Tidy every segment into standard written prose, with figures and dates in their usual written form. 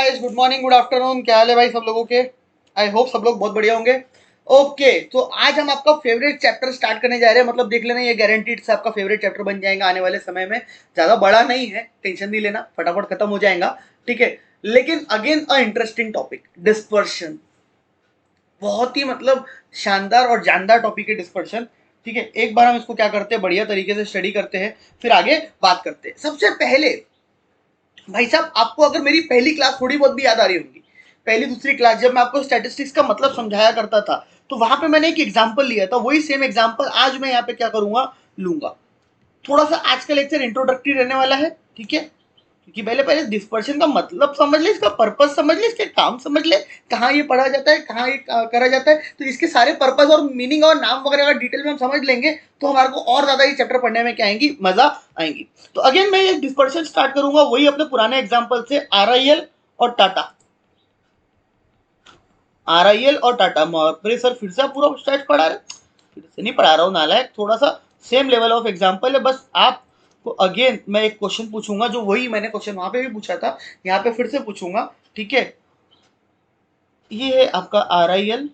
Guys, good morning, good afternoon. क्या हाल है भाई सब लोगों के? आई होप सब लोग बहुत बढ़िया होंगे। ओके, तो आज हम आपका फेवरेट चैप्टर स्टार्ट करने जा रहे हैं। मतलब देख लेना, ये गारंटीड से आपका फेवरेट चैप्टर बन जाएगा आने वाले समय में। ज़्यादा बड़ा नहीं है, टेंशन नहीं लेना, फटाफट खत्म हो जाएगा। ठीक है, लेकिन again a interesting topic, dispersion. बहुत ही मतलब शानदार और जानदार टॉपिक है डिस्पर्शन। ठीक है, एक बार हम इसको क्या करते हैं, बढ़िया तरीके से स्टडी करते हैं, फिर आगे बात करते हैं। सबसे पहले भाई साहब, आपको अगर मेरी पहली क्लास थोड़ी बहुत भी याद आ रही होगी, पहली दूसरी क्लास जब मैं आपको स्टैटिस्टिक्स का मतलब समझाया करता था, तो वहां पे मैंने एक एग्जांपल लिया था। वही सेम एग्जांपल आज मैं यहाँ पे क्या करूंगा, लूंगा। थोड़ा सा आज का लेक्चर इंट्रोडक्टरी रहने वाला है। ठीक है, क्योंकि पहले पहले डिस्पर्शन का मतलब समझ ले, इसका पर्पस समझ ले, इसके काम समझ ले, कहाँ ये पढ़ा जाता है, कहाँ ये करा जाता है। तो इसके सारे पर्पस और मीनिंग और नाम वगैरह अगर डिटेल में हम समझ लेंगे तो हमारे को और ज्यादा ये चैप्टर पढ़ने में क्या आएंगी, मजा आएंगी। तो अगेन मैं ये डिस्पर्शन स्टार्ट करूंगा वही अपने पुराने एग्जाम्पल से, RIL और टाटा। RIL और टाटा। सर फिर से आप पूरा स्टैट पढ़ा रहे? फिर से नहीं पढ़ा रहा हूँ नालायक, थोड़ा सा सेम लेवल ऑफ एग्जाम्पल है। बस आपको अगेन मैं एक क्वेश्चन पूछूंगा, जो वही मैंने क्वेश्चन वहां पे भी पूछा था, यहाँ पे फिर से पूछूंगा। ठीक है, ये है आपका RIL,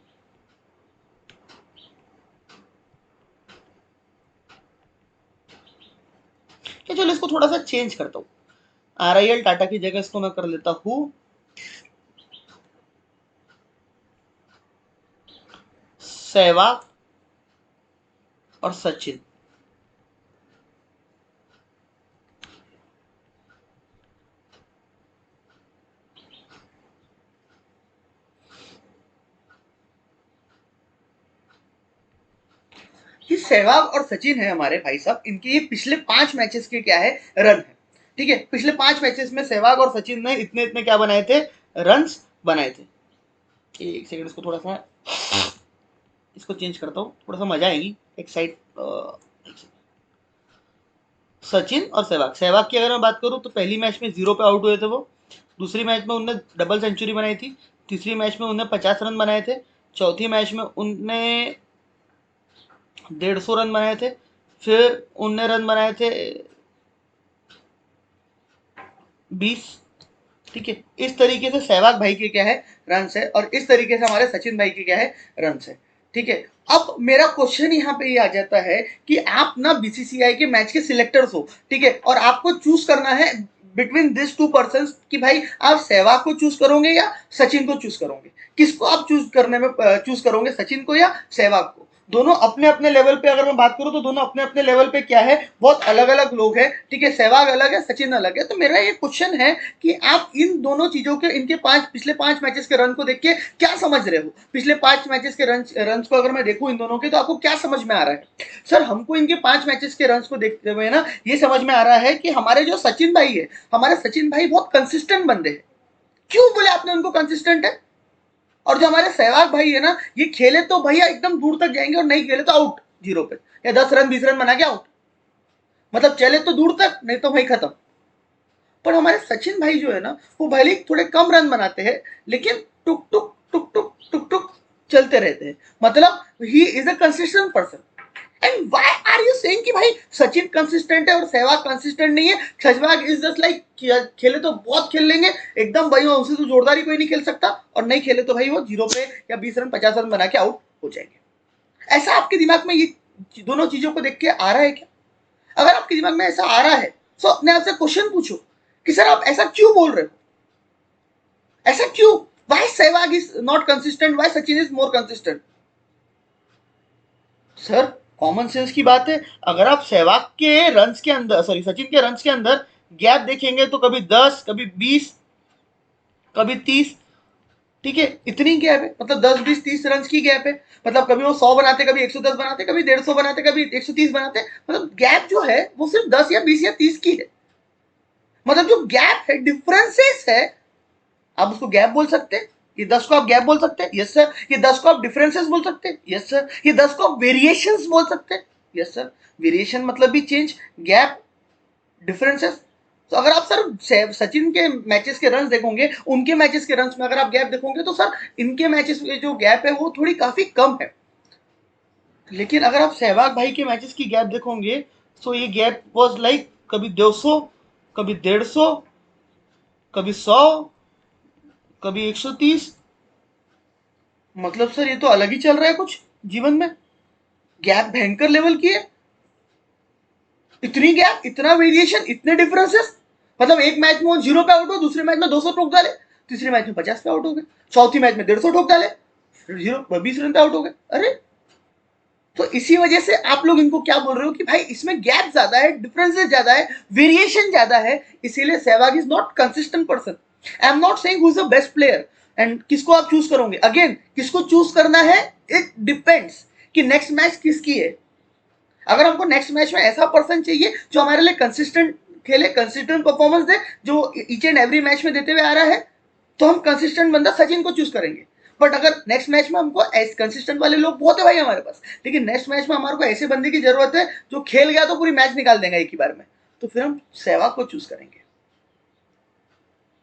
चलो इसको थोड़ा सा चेंज करता हूँ। RIL टाटा की जगह इसको मैं कर लेता हूँ सहवाग और सचिन। ये सहवाग और सचिन है हमारे भाई साहब, इनके ये पिछले 5 मैचेस के क्या है, रन है। ठीक है, पिछले 5 मैचेस में सहवाग और सचिन ने इतने इतने क्या बनाए थे, रन्स बनाए थे। एक सेकंड, इसको थोड़ा सा इसको चेंज करता हूँ, थोड़ा सा मजा आएगी। एक साइड सचिन और सहवाग। सहवाग की अगर मैं बात करूँ तो पहली मैच में 0 पे आउट हुए थे वो। दूसरी मैच में उनने डबल सेंचुरी बनाई थी। तीसरी मैच में उनने 50 रन बनाए थे। चौथी मैच में उनने 150 रन बनाए थे। फिर उनने रन बनाए थे 20। ठीक है, इस तरीके से सहवाग भाई के क्या है, रन है, और इस तरीके से हमारे सचिन भाई के क्या है, रन है। ठीक है, अब मेरा क्वेश्चन यहाँ पे ये आ जाता है कि आप ना BCCI के मैच के सिलेक्टर्स हो। ठीक है, और आपको चूज करना है बिटवीन दिस टू पर्सन कि भाई आप सहवाग को चूज करोगे या सचिन को चूज करोगे। किसको आप चूज करने में चूज करोगे, सचिन को या सहवाग को? दोनों अपने अपने लेवल पे अगर मैं बात करूं तो दोनों अपने अपने लेवल पे क्या है, बहुत अलग अलग लोग हैं। ठीक है, सहवाग अलग है, सचिन अलग है। तो मेरा ये क्वेश्चन है कि आप इन दोनों चीजों के, इनके पिछले 5 मैचेस के रन को देख के क्या समझ रहे हो? पिछले 5 मैचेस के रन को अगर मैं देखूं इन दोनों के, तो आपको क्या समझ में आ रहा है? सर हमको इनके 5 मैचेस के रन को देखते हुए ना ये समझ में आ रहा है कि हमारे जो सचिन भाई है, हमारे सचिन भाई बहुत कंसिस्टेंट बंदे हैं। क्यों बोले आपने उनको कंसिस्टेंट है? और जो हमारे सहवाग भाई है ना, ये खेले तो भैया एकदम दूर तक जाएंगे, और नहीं खेले तो आउट, 0 पे, या 10 रन 20 रन बना के आउट। मतलब चले तो दूर तक, नहीं तो वही खत्म। पर हमारे सचिन भाई जो है ना, वो भले ही थोड़े कम रन बनाते हैं, लेकिन टुक टुक टुक टुक टुक टुक चलते रहते हैं। मतलब he is a consistent person. And why are you saying कि भाई सचिन कंसिस्टेंट है और सहवाग कंसिस्टेंट नहीं है? सहवाग इज जस्ट लाइक, खेले तो बहुत खेल लेंगे एकदम भाई, उनसे तो जोरदार ही कोई नहीं खेल सकता, और नहीं खेले तो भाई वो 0 पे या 20 रन 50 रन बना के आउट हो जाएंगे। ऐसा आपके दिमाग में ये दोनों चीजों को देख के आ रहा है क्या? अगर आपके दिमाग में ऐसा आ रहा है तो अपने आपसे क्वेश्चन पूछो कि सर आप ऐसा क्यों बोल रहे हो? ऐसा क्यों? Why Sehwag is not consistent, why Sachin is more consistent? Sir common sense की बात है। अगर आप सहवाग के रन्स के अंदर, सॉरी सचिन के रन्स के अंदर गैप देखेंगे तो कभी 10, कभी 20, कभी 30। ठीक है, इतनी गैप है, मतलब 10 20 30 रन की गैप है। मतलब कभी वो 100 बनाते, कभी 110 बनाते, कभी 150 बनाते, कभी 130 बनाते। मतलब गैप जो है वो सिर्फ 10 या 20 या 30 की है। मतलब जो गैप है, डिफरेंसेस है, आप उसको गैप बोल सकते हैं। ये 10 को आप गैप बोल सकते हैं, यस सर। ये 10 को आप डिफरेंसेस बोल सकते हैं, यस सर। ये 10 को आप वेरिएशंस बोल सकते हैं, यस सर। वेरिएशन मतलब भी चेंज, गैप, डिफरेंसेस। तो अगर आप सर सचिन के मैचेस के रन देखोगे, उनके मैचेस के रन में अगर आप गैप देखोगे, तो सर इनके मैचेस में जो गैप है वो थोड़ी काफी कम है। लेकिन अगर आप सहवाग भाई के मैचेस की गैप देखोगे, तो ये गैप वाज लाइक कभी 200, कभी 150, कभी 100, कभी 130। मतलब सर ये तो अलग ही चल रहा है कुछ जीवन में, गैप भयंकर लेवल की है, इतनी गैप, इतना वेरिएशन, इतने डिफरेंसेस। मतलब एक मैच में वो 0 पे आउट हो, दूसरे मैच में 200 ठोक डाले, तीसरे मैच में 50 पे आउट हो गए, चौथी मैच में 150 ठोक डाले, फिर 20 रन पे आउट हो गए। अरे तो इसी वजह से आप लोग इनको क्या बोल रहे हो कि भाई इसमें गैप ज्यादा है, डिफरेंसेस ज्यादा है, वेरिएशन ज्यादा है, इसीलिए Sehwag is not consistent person. I am not saying who is the best player and किसको आप चूज करोगे। अगेन किसको चूज करना है, इट डिपेंड्स कि नेक्स्ट मैच किसकी है। अगर हमको नेक्स्ट मैच में ऐसा पर्सन चाहिए जो हमारे लिए कंसिस्टेंट खेले, कंसिस्टेंट परफॉर्मेंस दे, जो ईच एंड एवरी मैच में देते हुए आ रहा है, तो हम कंसिस्टेंट बंदा सचिन को चूज करेंगे। बट अगर नेक्स्ट मैच में हमको कंसिस्टेंट वाले लोग बहुत है भाई हमारे पास, लेकिन नेक्स्ट मैच में हमारे को ऐसे बंदे की जरूरत है जो खेल गया तो पूरी मैच निकाल देगा एक ही बार में, तो फिर हम सहवाग को चूज करेंगे,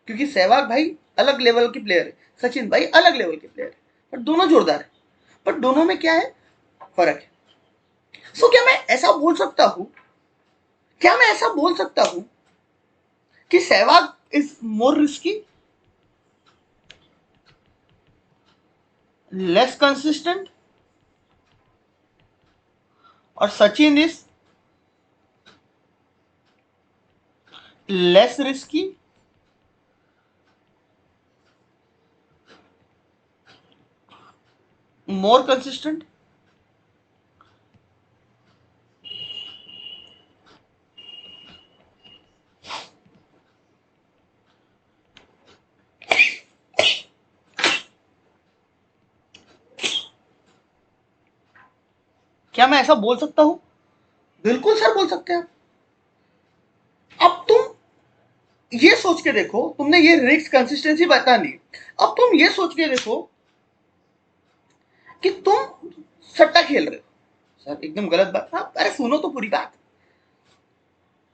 क्योंकि सहवाग भाई अलग लेवल की प्लेयर है, सचिन भाई अलग लेवल के प्लेयर है, पर दोनों जोरदार है। पर दोनों में क्या है, फर्क है। सो क्या मैं ऐसा बोल सकता हूं, क्या मैं ऐसा बोल सकता हूं कि Sehwag is more risky, less consistent, और Sachin is less risky, more consistent? क्या मैं ऐसा बोल सकता हूं? बिल्कुल सर बोल सकते हैं। अब तुम ये सोच के देखो, तुमने ये रिस्क कंसिस्टेंसी बता ली, अब तुम ये सोच के देखो कि तुम सट्टा खेल रहे हो। सर एकदम गलत बात। हाँ अरे सुनो तो पूरी बात,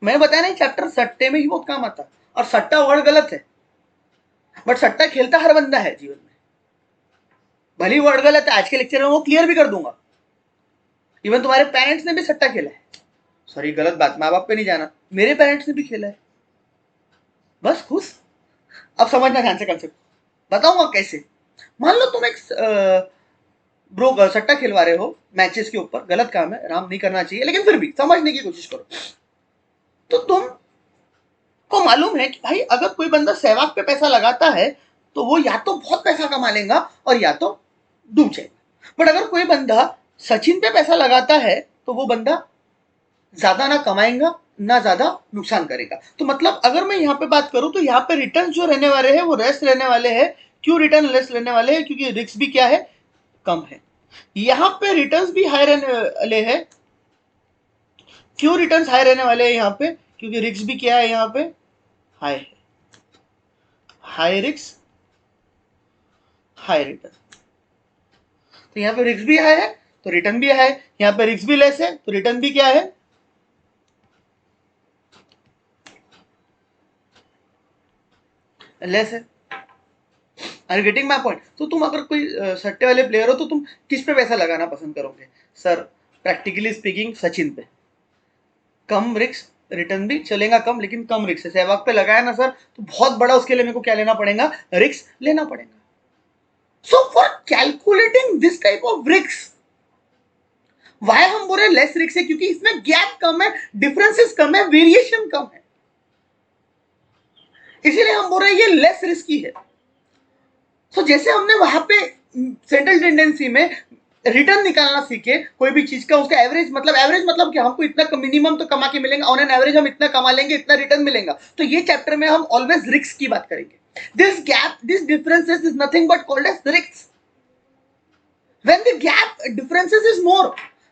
मैंने बताया नहीं चैप्टर सट्टे में ही बहुत काम आता, और सट्टा वर्ड गलत है, बट सट्टा खेलता हर बंदा है जीवन में। भली वर्ड गलत है, आज के लेक्चर में वो क्लियर भी कर दूंगा। इवन तुम्हारे पेरेंट्स ने भी सट्टा खेला है, सॉरी गलत बात, माँ बाप पे नहीं जाना, मेरे पेरेंट्स ने भी खेला है। बस खुश। अब समझना ध्यान से कंसेप्ट, बताऊंगा कैसे। मान लो तुम एक ब्रो सट्टा खिलवा रहे हो मैचेस के ऊपर, गलत काम है, आराम नहीं करना चाहिए, लेकिन फिर भी समझने की कोशिश करो। तो तुम को मालूम है कि भाई अगर कोई बंदा सहवाग पे पैसा लगाता है तो वो या तो बहुत पैसा कमा लेगा और या तो डूब जाएगा। बट अगर कोई बंदा सचिन पे पैसा लगाता है तो वो बंदा ज्यादा ना कमाएगा ना ज्यादा नुकसान करेगा। तो मतलब अगर मैं यहाँ पे बात करूं तो यहाँ पे रिटर्न जो रहने वाले हैं वो रेस्ट रहने वाले हैं। क्यों रिटर्न लेस रहने वाले हैं? क्योंकि रिस्क भी क्या है, कम है। यहाँ पे रिटर्न्स भी हाई रहने वाले हैं। क्यों रिटर्न्स हाई रहने वाले हैं यहाँ पे? क्योंकि रिस्क भी क्या है यहाँ पे, हाई है। हाई रिस्क हाई रिटर्न, तो यहाँ पे रिस्क भी हाई है तो रिटर्न भी हाई है, यहाँ पे रिस्क भी लेस है तो रिटर्न भी क्या है, लेस है। Are getting my point? तो तुम अगर कोई सट्टे वाले प्लेयर हो तो तुम किस पे पैसा लगाना पसंद करोगे? सर प्रैक्टिकली स्पीकिंग सचिन पे। कम रिस्क रिटर्न भी चलेगा कम, लेकिन कम रिस्क है। सहवाग पे लगाया ना सर तो बहुत बड़ा उसके लिए मेरे को क्या लेना पड़ेगा, रिस्क लेना पड़ेगा। So for calculating this type of risk, why हम बोल रहे लेस रिस्क है? क्योंकि इसमें गैप कम है, डिफरेंसेस कम है, वेरिएशन कम है, इसीलिए हम बोल रहे हैं ये लेस रिस्की है। तो जैसे हमने वहां पे सेंट्रल टेंडेंसी में रिटर्न निकालना सीखे कोई भी चीज का, उसका एवरेज मतलब कि हमको इतना मिनिमम तो कमा के मिलेगा, ऑन एन एवरेज हम इतना कमा लेंगे, इतना रिटर्न मिलेगा। तो ये चैप्टर में हम ऑलवेज रिस्क की बात करेंगे। This gap, this differences is nothing but called as risk. When the gap differences is more,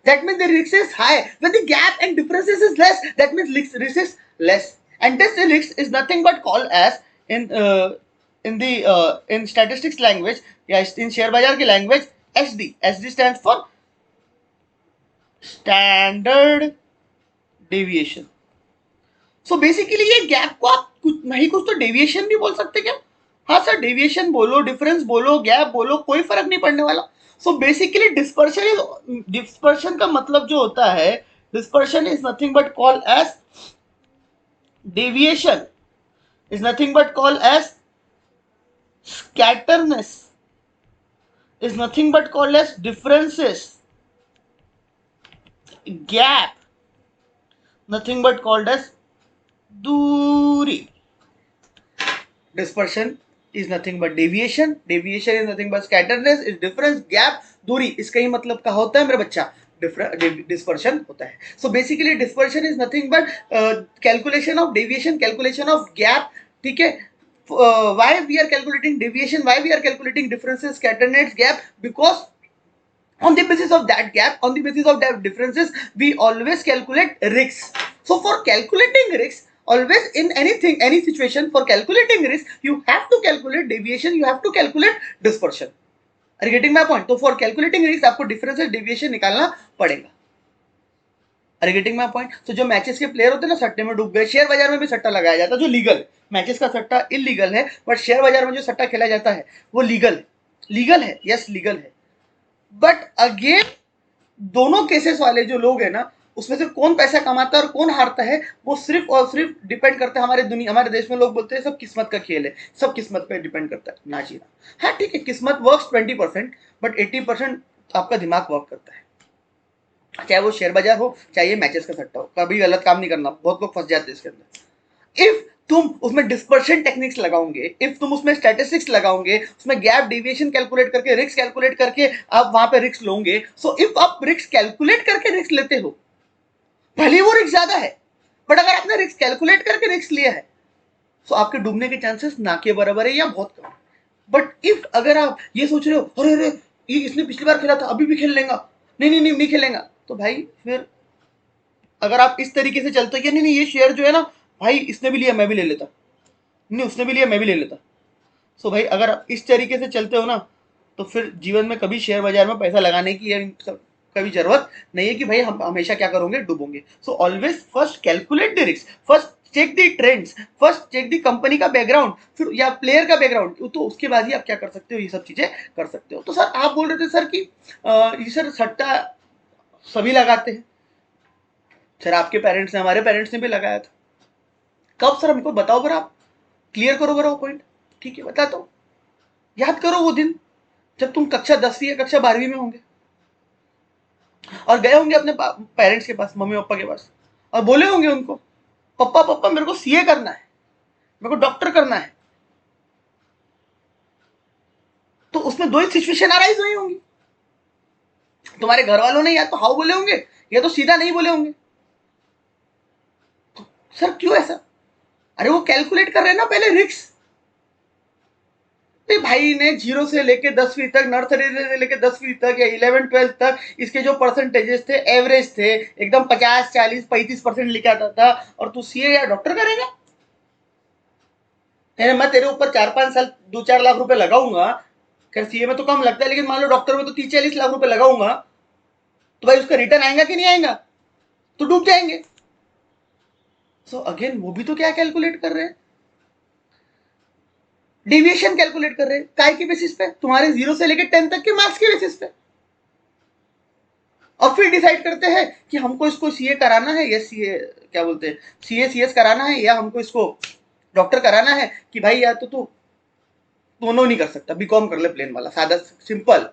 that means the risk is high. When the gap and differences is less, that means risk is less. And this risk is nothing but called as in statistics language, या in share बाजार की language, SD. SD stands for standard deviation. So basically ये gap को आप कुछ नहीं, कुछ तो डेविएशन भी बोल सकते क्या? हाँ सर डेविएशन बोलो, डिफरेंस बोलो, गैप बोलो, कोई फर्क नहीं पड़ने वाला। सो बेसिकली डिस्पर्शन का मतलब जो होता है, dispersion is nothing but call as deviation, is nothing but call as Scatterness is nothing but called as differences. Gap, nothing but called as दूरी. Dispersion is nothing but deviation. Deviation is nothing but scatterness. is difference. Gap, दूरी. इसका ही मतलब क्या होता है मेरे बच्चा? Dispersion होता है. So basically dispersion is nothing but calculation of deviation, calculation of gap. ठीक है. Why we are calculating deviation? Why we are calculating differences, scatterness, gap? Because on the basis of that gap, on the basis of that differences, we always calculate risks. So for calculating risks, always in anything, any situation, for calculating risk, you have to calculate deviation, you have to calculate dispersion. Are you getting my point? तो for calculating risk आपको differences, deviation निकालना पड़ेगा. Are you getting my point? तो जो matches के player होते हैं ना, सट्टे में डूब गए. शेयर बाजार में भी सट्टा लगाया जाता है जो लीगल है. मैचेस का सट्टा इलीगल है, बट शेयर बाजार में जो सट्टा खेला जाता है वो लीगल है. लीगल है, यस लीगल है. बट अगेन दोनों केसेस वाले जो लोग हैं ना, उसमें से कौन पैसा कमाता है और कौन हारता है, वो सिर्फ और सिर्फ डिपेंड करता है. हमारे देश में लोग बोलते हैं सब किस्मत का खेल है, सब किस्मत पे डिपेंड करता है. ना जी ना. हाँ ठीक है, किस्मत वर्क्स 20%, बट 80% आपका दिमाग वर्क करता है. चाहे वो शेयर बाजार हो, चाहे ये मैचेस का सट्टा हो. कभी गलत काम नहीं करना. बहुत लोग फंस जाते हैं इसके अंदर. इफ तुम उसमें डिस्पर्शन टेक्निक्स लगाओगे, इफ तुम उसमें स्टैटिस्टिक्स लगाओगे, उसमें गैप डेविएशन कैलकुलेट करके, रिस्क कैलकुलेट करके आप वहां पे रिस्क लोगे. सो इफ आप रिस्क कैलकुलेट करके रिस्क लेते हो, भले वो रिस्क ज्यादा है, बट अगर आपने रिस्क कैलकुलेट करके रिस्क लिया है, तो आपके डूबने के चांसेस ना के बराबर है या बहुत कम. बट इफ अगर आप ये सोच रहे हो अरे अरे ये इसने पिछली बार खेला था, अभी भी खेल लेगा, नहीं खेलेगा, तो भाई फिर अगर आप इस तरीके से चलते हो, नहीं ये शेयर जो है ना भाई, इसने भी लिया मैं भी ले लेता, नहीं उसने भी लिया मैं भी ले लेता. सो भाई अगर आप इस तरीके से चलते हो ना, तो फिर जीवन में कभी शेयर बाजार में पैसा लगाने की कभी जरूरत नहीं है कि भाई हम हमेशा क्या करोगे, डूबोगे. So always first calculate the risk, first check the trends, first check the company का बैकग्राउंड, फिर या प्लेयर का बैकग्राउंड, तो उसके बाद ही आप क्या कर सकते हो, ये सब चीजें कर सकते हो. तो सर आप बोल रहे थे सर कि ये सर सट्टा सभी लगाते हैं. सर आपके पेरेंट्स ने, हमारे पेरेंट्स ने भी लगाया था. कब सर, हमको बताओ बरा, आप क्लियर करो बरा वो पॉइंट. ठीक है बताता हूँ. याद करो वो दिन जब तुम कक्षा 10वीं या कक्षा 12वीं में होंगे और गए होंगे अपने पेरेंट्स के पास, मम्मी पापा के पास, और बोले होंगे उनको, पापा मेरे को सीए करना है, मेरे को डॉक्टर करना है. तो उसमें दो ही सिचुएशन अराइज हुई होंगी. तुम्हारे घर वालों ने या तो हाउ बोले होंगे या तो सीधा नहीं बोले होंगे. तो सर क्यों ऐसा? अरे वो कैलकुलेट कर रहे हैं ना पहले रिस्क. भाई ने 0 से लेके 10वीं तक, नर्सरी से लेके 10वीं तक या 11-12 तक इसके जो परसेंटेजेस थे, एवरेज थे, एकदम 50-40-35% लेके आता था. और तू सीए या डॉक्टर करेगा? मैं तेरे ऊपर 4-5 साल 2-4 लाख रुपए लगाऊंगा. खैर सीए में तो कम लगता है, लेकिन मान लो डॉक्टर में तो 30-40 लाख रुपए लगाऊंगा, तो भाई उसका रिटर्न आएगा कि नहीं आएगा? तो डूब जाएंगे. सो अगेन वो भी तो क्या कैलकुलेट कर रहे हैं, डेविएशन कैलकुलेट कर रहे हैं. काय के बेसिस पे? तुम्हारे 0 से लेकर 10 तक के मार्क्स के बेसिस पे. और फिर डिसाइड करते हैं कि हमको इसको सीए कराना है या सीए क्या बोलते हैं, सीए सीएस कराना है, या हमको इसको डॉक्टर कराना है. कि भाई या तो तू दोनों नहीं कर सकता, बीकॉम कर ले प्लेन वाला, सादा सिंपल.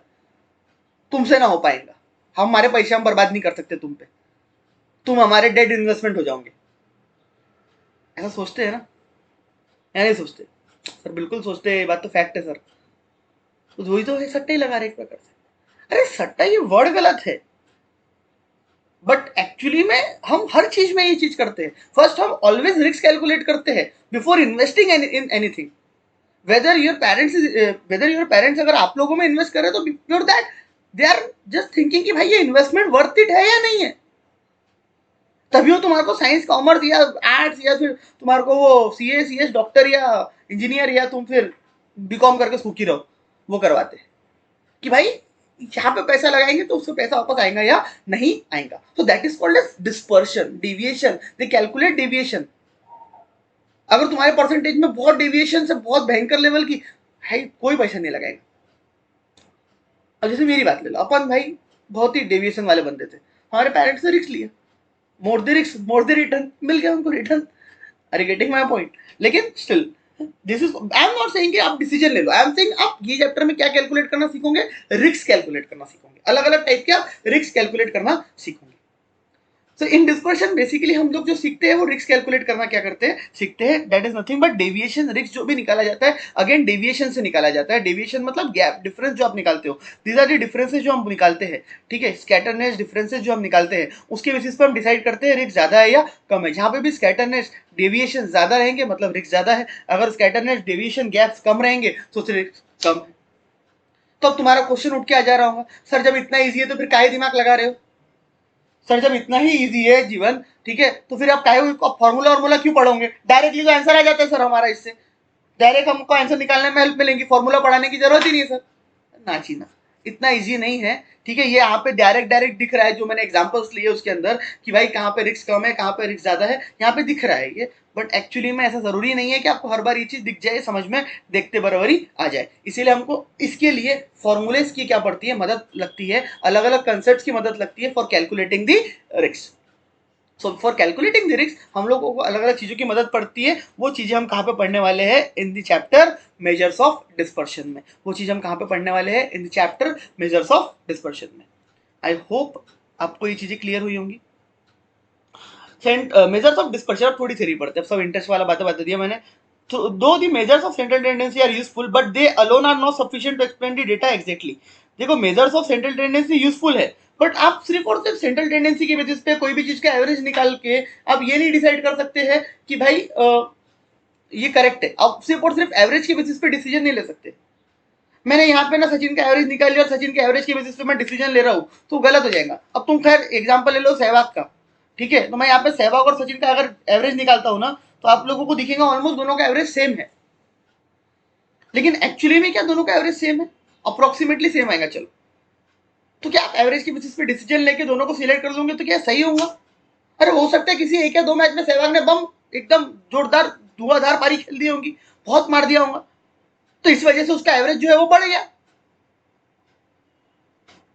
तुमसे ना हो पाएगा, हमारे पैसे हम बर्बाद नहीं कर सकते तुम पे, तुम हमारे डेड इन्वेस्टमेंट हो जाओगे. ऐसा सोचते हैं ना, या नहीं सोचते? सर बिल्कुल सोचते हैं, बात तो फैक्ट है सर. तो वही तो है, सट्टा ही लगा रहे एक प्रकार से. अरे सट्टा ये वर्ड गलत है, बट एक्चुअली में हम हर चीज में ये चीज करते हैं. फर्स्ट हम ऑलवेज रिस्क कैलकुलेट करते हैं before investing in anything. Whether your parents अगर आप लोगों में इन्वेस्ट कर रहे हैं, तो before that they are just thinking कि भाई ये इन्वेस्टमेंट वर्थ इट है या नहीं है. तभी वो तुम्हारे को साइंस, कॉमर्स या आर्ट्स या फिर तुम्हारे को वो सीए सीएस डॉक्टर या इंजीनियर या तुम फिर बीकॉम करके सूखी रहो, वो करवाते हैं कि भाई यहाँ पे पैसा लगाएंगे तो उससे पैसा वापस आएगा या नहीं आएगा. तो that is called as dispersion, deviation. They calculate deviation. अगर तुम्हारे परसेंटेज में बहुत डेविएशन से बहुत भयंकर लेवल की है, कोई पैसा नहीं लगाएगा. अब जैसे मेरी बात ले लो, अपन भाई बहुत ही डेविएशन वाले बंदे थे, हमारे पेरेंट्स ने रिस्क लिया, more the risk more the return, मिल गया उनको return. Are getting my point. लेकिन still this is, I am not saying कि आप डिसीजन ले लो, आई एम सेइंग आप ये चैप्टर में क्या कैलकुलेट करना सीखोगे, रिस्क कैलकुलेट करना सीखोगे, अलग अलग टाइप के आप रिस्क कैलकुलेट करना सीखोगे। तो इन डिस्पर्शन बेसिकली हम लोग जो सीखते हैं वो रिस्क कैलकुलेट करना क्या करते हैं, सीखते हैं, that is nothing but deviation. Risk जो भी निकाला जाता है अगेन डेविएशन से निकाला जाता है। डेविएशन मतलब गैप, डिफरेंस जो आप निकालते हो, दीज आर द डिफरेंसेस जो हम निकालते हैं, ठीक है। स्कैटरनेस डिफरेंसेस जो हम निकालते हैं उसके बेसिस पर हम डिसाइड करते हैं रिस्क ज्यादा है या कम है। जहां पे भी स्कैटरनेस डेविएशन ज्यादा रहेंगे मतलब रिस्क ज्यादा है, अगर स्कैटरनेस डेविएशन गैप्स कम रहेंगे तो रिस्क कम है। तो अब तुम्हारा क्वेश्चन उठ के आ जा रहा होगा, सर जब इतना ईजी है तो फिर काहे दिमाग लगा रहे हो, सर जब इतना ही इजी है जीवन, ठीक है, तो फिर आप काहे फॉर्मूला वॉर्मूला क्यों पढ़ोगे, डायरेक्टली तो आंसर आ जाता है सर हमारा, इससे डायरेक्ट हमको आंसर निकालने में हेल्प मिलेंगी, फॉर्मूला पढ़ाने की जरूरत ही नहीं है सर। नाची ना, इतना इजी नहीं है, ठीक है। ये यहाँ पे डायरेक्ट डायरेक्ट दिख रहा है जो मैंने एग्जांपल्स लिए उसके अंदर कि भाई कहाँ पे रिस्क कम है कहाँ पे रिस्क ज्यादा है, यहाँ पे दिख रहा है ये, बट एक्चुअली में ऐसा जरूरी नहीं है कि आपको हर बार ये चीज दिख जाए, समझ में देखते बराबर ही आ जाए। इसीलिए हमको इसके लिए फॉर्मूलेस की क्या पड़ती है, मदद लगती है, अलग अलग कंसेप्ट की मदद लगती है for calculating the risk. So for calculating the risk हम लोगों को अलग अलग चीजों की मदद पड़ती है। वो चीजें हम कहाँ पे पढ़ने वाले हैं, in the chapter measures of dispersion में। वो चीज हम कहाँ पे पढ़ने वाले हैं, in the chapter measures of dispersion में। आई होप आपको ये चीजें क्लियर हुई होंगी। मेजर्स ऑफ डिस्पर्शन अब थोड़ी थ्योरी पढ़ते हैं, सब इंटरेस्ट वाला बातें बता दिया मैंने। तो दो the measures of central tendency are useful but they alone are not sufficient to explain the data exactly. देखो measures of central tendency useful है, बट आप सिर्फ और सिर्फ सेंट्रल टेंडेंसी के बेसिस पे कोई भी चीज का एवरेज निकाल के आप ये नहीं डिसाइड कर सकते हैं कि भाई ये करेक्ट है। आप सिर्फ और सिर्फ एवरेज के बेसिस पे डिसीजन नहीं ले सकते। मैंने यहाँ पे ना सचिन का एवरेज निकाल लिया और सचिन के एवरेज के बेसिस पे मैं डिसीजन ले रहा हूँ तो गलत हो जाएगा। अब तुम खैर एग्जांपल ले लो सहवाग का, ठीक है, तो मैं यहाँ पे सहवाग और सचिन का अगर एवरेज निकालता हूँ ना तो आप लोगों को दिखेगा ऑलमोस्ट दोनों का एवरेज सेम है, लेकिन एक्चुअली में क्या दोनों का एवरेज सेम है, अप्रोक्सीमेटली सेम आएगा। चलो तो क्या आप एवरेज के बेसिस पे डिसीजन लेके दोनों को सिलेक्ट कर दोगे तो क्या सही होगा? अरे हो सकता है किसी एक या दो मैच में सहवाग ने बम एकदम जोरदार धुआंधार पारी खेल दी होगी, बहुत मार दिया होगा, तो इस वजह से उसका एवरेज जो है वो बढ़ गया,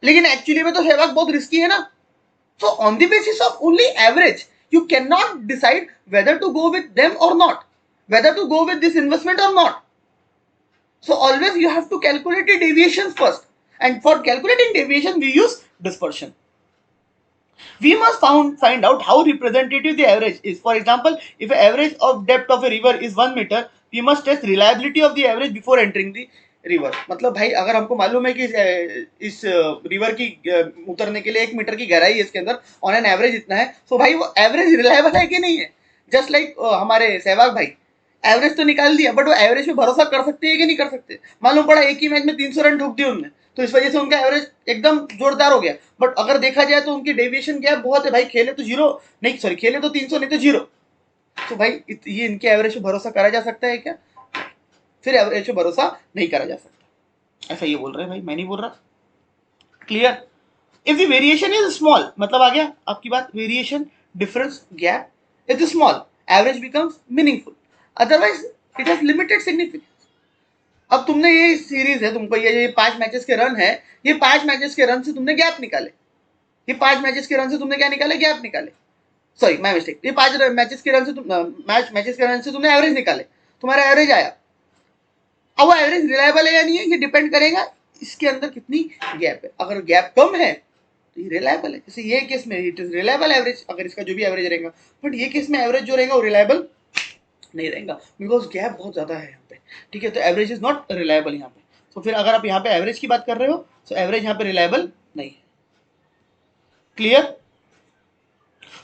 लेकिन एक्चुअली में तो सहवाग बहुत रिस्की है ना। So on the basis of only average, you cannot decide whether to go with them or not, whether to go with this investment or not. So always you have to calculate the deviations first, and for calculating deviation we use dispersion. We must find out how representative the average is. For example, if the average of depth of a river is 1 meter, we must test reliability of the average before entering the river. मतलब भाई अगर हमको मालूम है कि इस river की उतरने के लिए 1 मीटर की गहराई है इसके अंदर, ऑन एन एवरेज इतना है, तो भाई वो एवरेज रिलायबल है कि नहीं है। जस्ट लाइक हमारे सहवाग भाई एवरेज तो निकाल दिया, बट वो एवरेज पे भरोसा कर सकते हैं कि नहीं कर सकते। मालूम पड़ा एक ही मैच में 300 रन ठोक दिए उनने, तो इस वजह से उनका एवरेज एकदम जोरदार हो गया, बट अगर देखा जाए तो उनकी डेविएशन गैप बहुत है भाई, खेले तो जीरो नहीं, सॉरी खेले तो 300 नहीं तो जीरो, तो भाई ये इनके एवरेज पे भरोसा करा जा सकता है क्या? फिर एवरेज पे भरोसा नहीं करा जा सकता, ऐसा ये बोल रहे हैं भाई, मैं नहीं बोल रहा। Clear? If the variation is small, मतलब आ गया आपकी बात, variation difference gap is small, average becomes meaningful, otherwise it has limited significance. अब तुमने ये सीरीज है, तुमको ये 5 मैचेस के रन है, ये 5 मैचेस के रन से तुमने गैप निकाले, ये 5 मैचेस के रन से तुमने क्या निकाले, गैप निकाले, सॉरी माय मिस्टेक, ये 5 मैचेस के रन से मैचेस के रन से तुमने एवरेज निकाले, तुम्हारा एवरेज आया। अब वो एवरेज रिलायबल है या नहीं है ये डिपेंड करेगा इसके अंदर कितनी गैप है। अगर गैप कम है तो ये रिलायबल है, जैसे ये केस में इट इज रिलायबल एवरेज, अगर इसका जो भी एवरेज रहेगा, बट ये केस में एवरेज जो रहेगा वो रिलायबल नहीं रहेगा बिकॉज गैप बहुत ज्यादा है यहाँ पे, ठीक है, तो एवरेज इज नॉट रिलायबल यहाँ पे। तो फिर अगर आप यहाँ पे एवरेज की बात कर रहे हो तो एवरेज यहाँ पे रिलायबल नहीं है। Clear?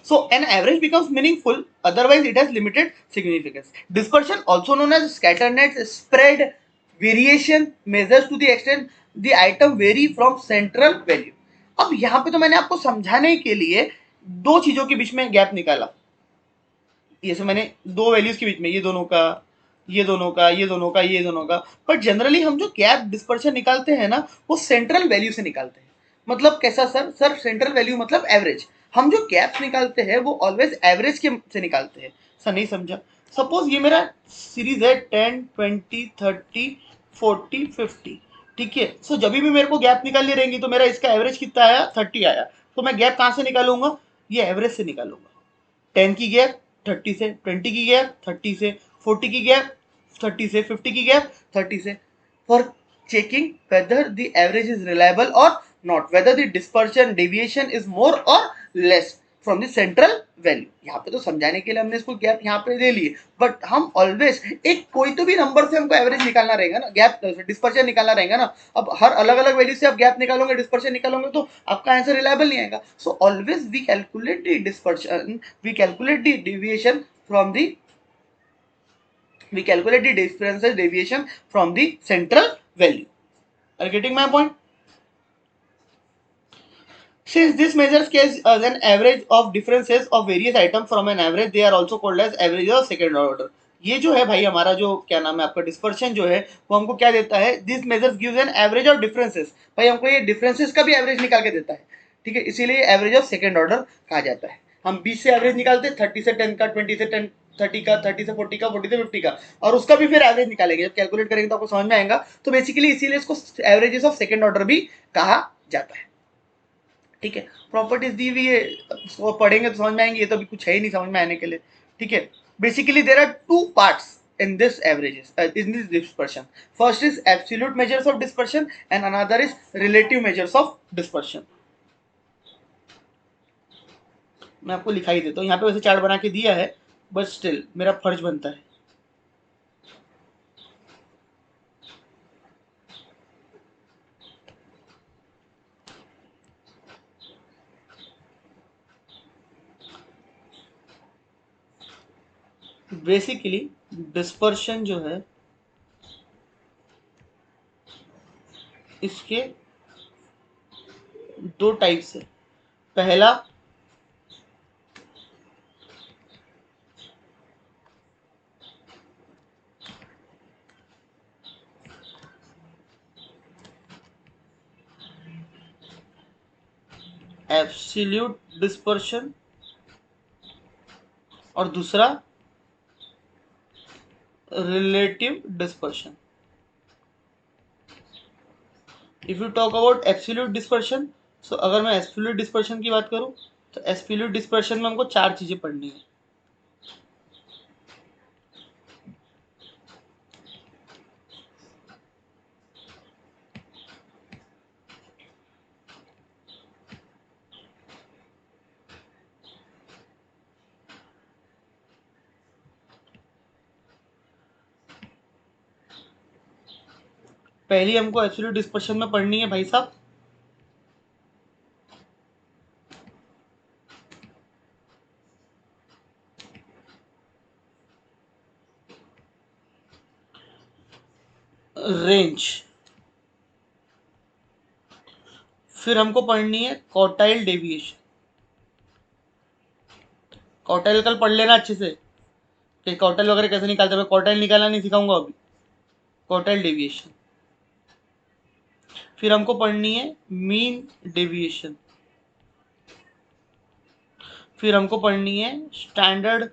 So an average becomes meaningful, otherwise it has limited significance. Dispersion, also known as scatternets, spread variation measures to the extent the item vary from central value. अब यहाँ पे तो मैंने आपको समझाने के लिए दो चीजों के बीच में गैप निकाला, ये से मैंने दो वैल्यूज के बीच में, ये दोनों का, ये दोनों का, ये दोनों का, ये दोनों का, बट जनरली हम जो गैप डिस्पर्शन निकालते हैं ना वो सेंट्रल वैल्यू से निकालते हैं। मतलब कैसा सर? सर सेंट्रल वैल्यू मतलब एवरेज, हम जो गैप्स निकालते हैं वो ऑलवेज एवरेज के से निकालते हैं। सर नहीं समझा? सपोज ये मेरा सीरीज है 10, 20, 30, 40, 50, ठीक है। सो जब भी मेरे को गैप निकालनी रहेंगी तो मेरा इसका एवरेज कितना आया, 30 आया, तो मैं गैप कहाँ से निकालूंगा, ये एवरेज से निकालूंगा। 10 की गैप 30 से, 20 की गैप 30 से, 40 की गैप 30 से, 50 की गैप 30 से, for checking whether the average is reliable और not, whether the dispersion deviation is more और less from the central value. यहाँ पे तो समझाने के लिए हमने इसको गैप यहाँ पे दे लिए, बट हम ऑलवेज एक कोई तो भी नंबर से हमको एवरेज निकालना रहेगा ना, गैप डिस्पर्शन निकालना रहेगा ना। अब हर अलग अलग वैल्यू से आप गैप निकालोगे, डिस्पर्शन निकालोगे, तो आपका आंसर रिलायबल नहीं आएगा। So always we calculate the dispersion, we calculate the deviation from the, we calculate the differences deviation from the central value. Are you getting my point? Since this measures case as an average of differences of various items from an average, they are also called as average of second order. ये जो है भाई हमारा जो क्या नाम है आपका डिस्पर्शन जो है वो हमको क्या देता है, this measures gives an average of differences. भाई हमको ये डिफरेंसेस का भी एवरेज निकाल के देता है, ठीक है, इसीलिए एवरेज ऑफ सेकंड ऑर्डर कहा जाता है। हम 20 से एवरेज निकालते हैं, 30 से 10 का, 20 से 10, 30 का, 30 से 40 का, 40 से 50 का, और उसका भी फिर एवरेज निकालेंगे, जब कैलकुलेट करेंगे तो आपको समझ में आएगा। तो बेसिकली इसीलिए इसको एवरेजेस ऑफ सेकंड ऑर्डर भी कहा जाता है, ठीक है। प्रॉपर्टीज दी हुई है, वो पढ़ेंगे तो समझ में आएंगे, ये तो अभी कुछ है ही नहीं समझ में आने के लिए, ठीक है। Basically there are two parts in this averages, in this dispersion. First is absolute measures of dispersion and another is relative measures of dispersion. मैं आपको लिखा ही देता हूँ, यहाँ पे वैसे चार्ट बना के दिया है, बट स्टिल मेरा फर्ज बनता है। बेसिकली डिस्पर्शन जो है इसके दो टाइप्स है। पहला एब्सोल्यूट डिस्पर्शन और दूसरा relative dispersion. If you talk about absolute dispersion, so अगर मैं एब्सोल्यूट डिस्पर्शन की बात करूं तो एब्सोल्यूट डिस्पर्शन में हमको चार चीजें पढ़नी है। पहली हमको एब्सोल्यूट डिस्पर्शन में पढ़नी है भाई साहब रेंज, फिर हमको पढ़नी है क्वार्टाइल डेविएशन। क्वार्टाइल कल पढ़ लेना अच्छे से कि क्वार्टाइल वगैरह कैसे निकालते हैं, मैं क्वार्टाइल निकालना नहीं सिखाऊंगा अभी, क्वार्टाइल डेविएशन। फिर हमको पढ़नी है मीन डेविएशन। फिर हमको पढ़नी है स्टैंडर्ड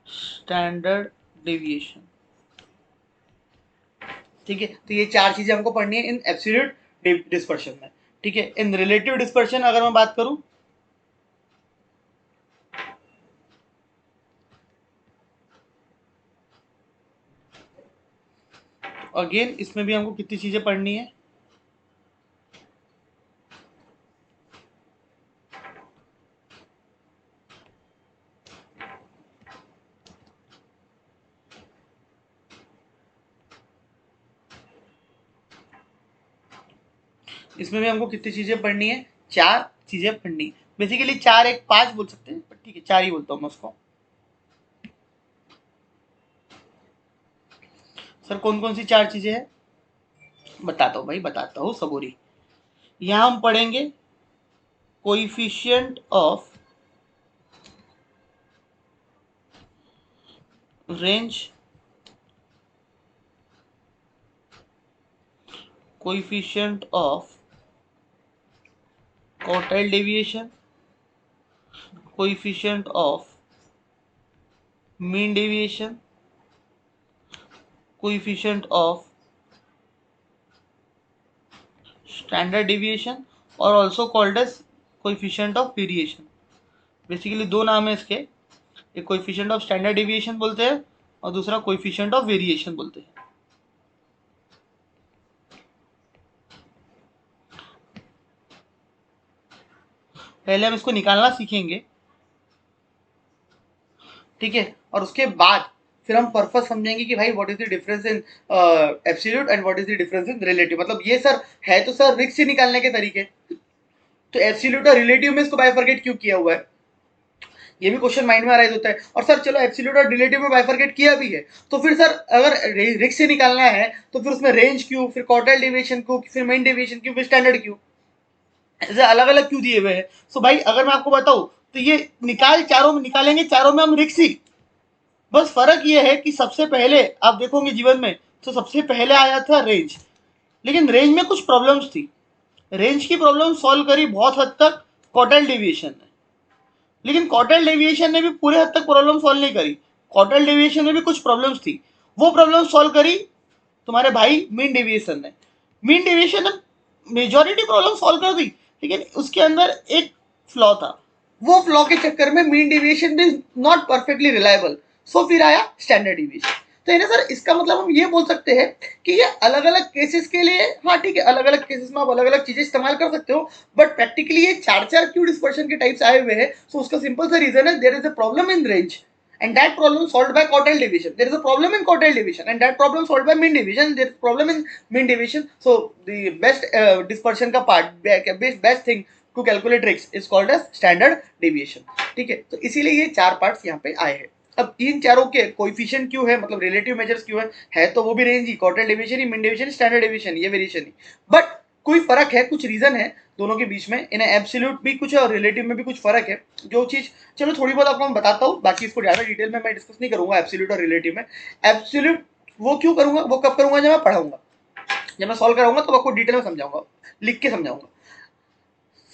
स्टैंडर्ड डेविएशन, ठीक है। तो ये चार चीजें हमको पढ़नी है इन एब्सोल्यूट डिस्पर्शन में, ठीक है। इन रिलेटिव डिस्पर्शन अगर मैं बात करूं, अगेन इसमें भी हमको कितनी चीजें पढ़नी है, इसमें भी हमको कितनी चीजें पढ़नी है, चार चीजें पढ़नी। बेसिकली चार एक पांच बोल सकते हैं, पर ठीक है चार ही बोलता हूँ मैं उसको। सर कौन कौन सी चार चीजें हैं, बताता हूँ भाई, बताता हूँ सबूरी। यहां हम पढ़ेंगे coefficient of range, coefficient of quartile deviation, coefficient of mean deviation coefficient of standard deviation और also called as coefficient of variation. Basically दो नाम है इसके, एक कोएफिशिएंट ऑफ स्टैंडर्ड डिविएशन बोलते हैं और दूसरा कोएफिशिएंट ऑफ वेरिएशन बोलते हैं। पहले हम इसको निकालना सीखेंगे, ठीक है, और उसके बाद फिर हम पर्पस समझेंगे कि भाई what is the difference in absolute and what is the difference in relative. मतलब ये सर है तो सर रिक्स से निकालने के तरीके, तो एब्सोल्यूट और रिलेटिव में इसको बाइफरकेट क्यों किया हुआ है, ये भी क्वेश्चन माइंड में अराइज होता है। और सर चलो एब्सोल्यूट और रिलेटिव में बाइफरकेट किया भी है, तो फिर सर अगर रिक्स से निकालना है तो फिर उसमें रेंज क्यों, फिर क्वार्टाइल डेविएशन क्यों, फिर मीन डेविएशन क्यों, फिर स्टैंडर्ड क्यों, ऐसे अलग अलग क्यों दिए हुए हैं। सो भाई अगर मैं आपको बताऊं तो ये चारों में निकालेंगे, चारों में हम रिक्स ही, बस फर्क ये है कि सबसे पहले आप देखोगे जीवन में तो सबसे पहले आया था रेंज, लेकिन रेंज में कुछ प्रॉब्लम्स थी, रेंज की प्रॉब्लम सॉल्व करी बहुत हद तक क्वार्टाइल डेविएशन ने, लेकिन क्वार्टाइल डेविएशन ने भी पूरे हद तक प्रॉब्लम सॉल्व नहीं करी, क्वार्टाइल डेविएशन में भी कुछ प्रॉब्लम्स थी, वो प्रॉब्लम सॉल्व करी तुम्हारे भाई मीन डेविएशन ने। मीन डेविएशन ने मेजॉरिटी प्रॉब्लम सॉल्व कर दी, लेकिन उसके अंदर एक फ्लॉ था, वो फ्लॉ के चक्कर में mean deviation is not perfectly reliable, so फिर आया स्टैंडर्ड डेविएशन। तो है ना सर, इसका मतलब हम ये बोल सकते हैं कि ये अलग अलग केसेस के लिए, हाँ ठीक है, अलग अलग केसेस में आप अलग अलग चीजें इस्तेमाल कर सकते हो, बट प्रैक्टिकली ये चार चार क्यों डिस्पर्शन के टाइप्स आए हुए हैं, सो उसका सिंपल सा रीजन है, there is a problem in range and that problem solved by quartile division. There is a problem in quartile division and that problem solved by mean division. There is problem in mean division. So the best dispersion का part, best thing to calculate risk is called as standard deviation. ठीक है, तो इसीलिए ये चार parts यहाँ पे आए हैं। अब इन चारों के कोएफिशिएंट क्यों है, मतलब रिलेटिव मेजर्स क्यों है तो वो भी रेंज ही, क्वार्टाइल डेविएशन ही, मीन डेविएशन, स्टैंडर्ड डेविएशन, ये वेरिएशन ही, बट कोई फर्क है, कुछ रीजन है दोनों के बीच में, इन्हें एब्सोल्यूट भी कुछ है और रिलेटिव में भी कुछ फर्क है, जो चीज चलो थोड़ी बहुत आपको मैं बताता हूँ, बाकी इसको ज्यादा डिटेल में मैं डिस्कस नहीं करूंगा एब्सोल्यूट और रिलेटिव में। एब्सोल्यूट वो क्यों करूंगा, वो कब करूंगा, जब मैं पढ़ाऊंगा, जब मैं सॉल्व कराऊंगा तो आपको डिटेल में समझाऊंगा, लिख के समझाऊंगा।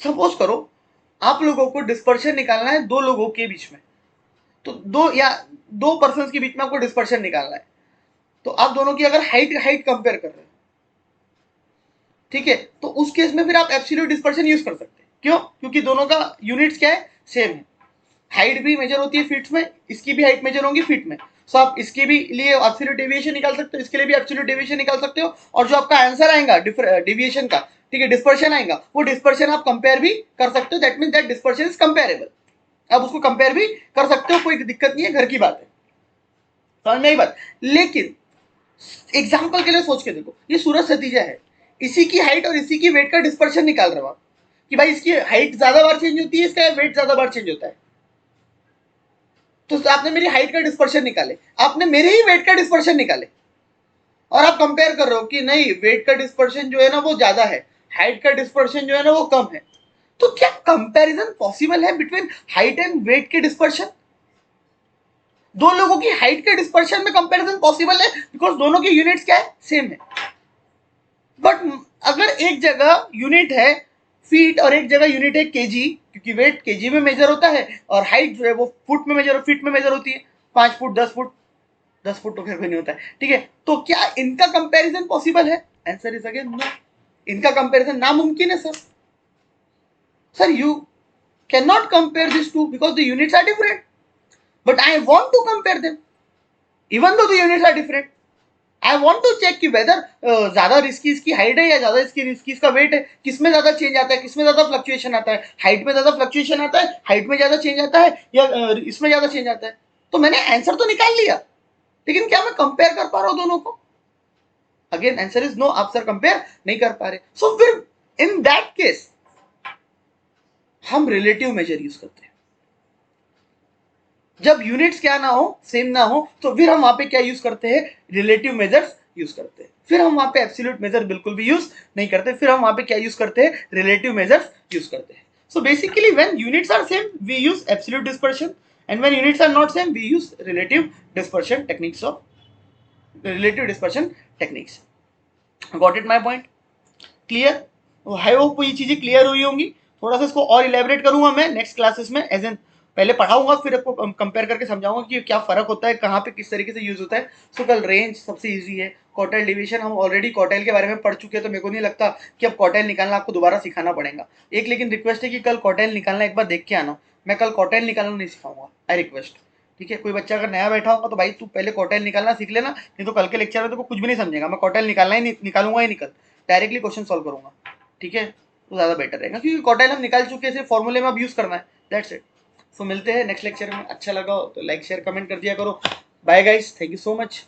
सपोज करो आप लोगों को डिस्पर्शन निकालना है दो लोगों के बीच में, तो दो पर्सन के बीच में आपको डिस्पर्शन निकालना है, तो आप दोनों की अगर हाइट कंपेयर कर रहे हैं, ठीक है, तो उस केस में फिर आप एब्सोल्यूट डिस्पर्शन यूज कर सकते हैं। क्यों? क्योंकि दोनों का यूनिट्स क्या है, सेम है, हाइट भी मेजर होती है फीट में, इसकी भी हाइट मेजर होगी फीट में, सो आप इसके भी लिए एब्सोल्यूट डेविएशन निकाल सकते हो, इसके लिए भी एब्सोल्यूट डेविएशन निकाल सकते हो, और जो आपका आंसर आएगा डेविएशन का, ठीक है, डिस्पर्शन आएगा, वो डिस्पर्शन आप कंपेयर भी कर सकते हो, that mean that dispersion is comparable, आप उसको कंपेयर भी कर सकते हो, कोई दिक्कत नहीं है, घर की बात है, समझ में आई बात। लेकिन एग्जाम्पल के लिए सोच के देखो, ये सूरज नतीजा है, इसी की हाइट और इसी की वेट का डिस्पर्शन निकाल रहे हो आप, कि भाई इसकी हाइट ज्यादा बार चेंज होती है, इसका वेट ज्यादा बार चेंज होता है, तो आपने मेरी हाइट का डिस्पर्शन निकाले, आपने मेरे ही वेट का डिस्पर्शन निकाले, और आप कंपेयर कर रहे हो कि नहीं वेट का डिस्पर्शन जो है ना वो ज्यादा है, हाइट का डिस्पर्शन जो है ना वो कम है, तो क्या कंपैरिजन पॉसिबल है बिटवीन हाइट एंड वेट के डिस्पर्शन? दो लोगों की हाइट के डिस्पर्शन में कंपैरिजन पॉसिबल है, बिकॉज दोनों की यूनिट्स क्या है, सेम है। बट अगर एक जगह यूनिट है फीट और एक जगह यूनिट है केजी, क्योंकि वेट केजी में मेजर होता है और हाइट जो है वो फुट में मेजर, फीट में मेजर होती है, 5 फुट 10 फुट, 10 फुट तो फिर भी नहीं होता है, ठीक है, तो क्या इनका कंपैरिजन पॉसिबल है? आंसर इज अगेन नो, इनका कंपैरिजन नामुमकिन है sir. Sir you can not compare this two because the units are different, but I want to compare them even though the units are different. I want to check कि whether ज्यादा risky इसकी height है या ज्यादा इसकी risky इसका wait है, किसमें ज्यादा चेंज आता है, किसमें ज्यादा फ्लक्चुएशन आता है, हाइट में ज्यादा फ्लक्चुएशन आता है, हाइट में ज्यादा चेंज आता है, या इसमें ज्यादा चेंज आता है। तो मैंने आंसर तो निकाल लिया, लेकिन क्या मैं कंपेयर कर पा रहा हूं दोनों को? अगेन आंसर इज नो, आप सर कंपेयर नहीं कर पा रहे, सो फिर इन दैट केस हम रिलेटिव मेजर यूज करते हैं। जब यूनिट्स क्या ना हो, सेम ना हो, तो फिर हम वहां पे क्या यूज करते हैं, रिलेटिव मेजर्स यूज करते हैं, फिर हम वहां पे एब्सोल्यूट मेजर बिल्कुल भी यूज नहीं करते, फिर हम वहां पे क्या यूज करते हैं, रिलेटिव मेजर्स यूज करते हैं। So basically when units are same we use absolute dispersion, and when units are not same we use relative dispersion techniques of relative dispersion techniques. Got it my point? Clear? I hope ये चीजें clear हुई होंगी। थोड़ा सा इसको और elaborate करूंगा मैं नेक्स्ट क्लासेस में, एज एन पहले पढ़ाऊंगा फिर आपको कंपेयर करके समझाऊंगा कि क्या फर्क होता है, कहाँ पे किस तरीके से यूज होता है। सो कल रेंज सबसे इजी है, क्वार्टाइल डिवीजन हम ऑलरेडी क्वार्टाइल के बारे में पढ़ चुके हैं, तो मेरे को नहीं लगता कि अब क्वार्टाइल निकालना आपको दोबारा सिखाना पड़ेगा। एक लेकिन रिक्वेस्ट है कि कल क्वार्टाइल निकालना एक बार देख के आना, मैं कल क्वार्टाइल निकालना नहीं सिखाऊंगा, आई रिक्वेस्ट। ठीक है, कोई बच्चा अगर नया बैठा होगा तो भाई तू पहले क्वार्टाइल निकालना सीख लेना, नहीं तो कल के लेक्चर में तो कुछ भी नहीं समझेगा। मैं क्वार्टाइल निकालना ही नहीं, निकालूंगा ही नहीं कल, डायरेक्टली क्वेश्चन सॉल्व करूंगा। ठीक है, तो ज़्यादा बेटर रहेगा क्योंकि क्वार्टाइल हम निकाल चुके हैं, सिर्फ फॉर्मूले में अब यूज़ करना है, दैट्स इट। सो मिलते हैं नेक्स्ट लेक्चर में। अच्छा लगा हो तो लाइक शेयर कमेंट कर दिया करो। Bye guys, thank you so much.